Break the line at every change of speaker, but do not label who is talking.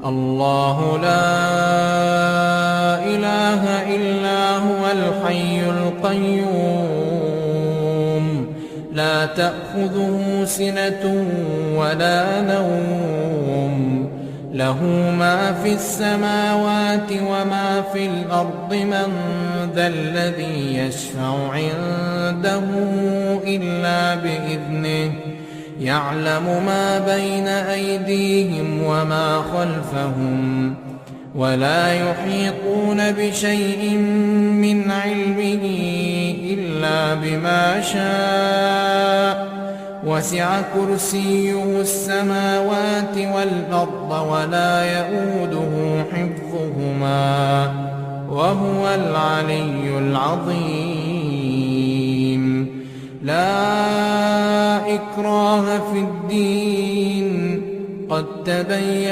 الله لا إله إلا هو الحي القيوم لا تأخذه سنة ولا نوم له ما في السماوات وما في الأرض من ذا الذي يشفع عنده إلا بإذنه يعلم ما بين أيديهم وما خلفهم ولا يحيطون بشيء من علمه إلا بما شاء وسع كرسيه السماوات والأرض ولا يئوده حفظهما وهو العلي العظيم. لا إكراه في الدين قد تبين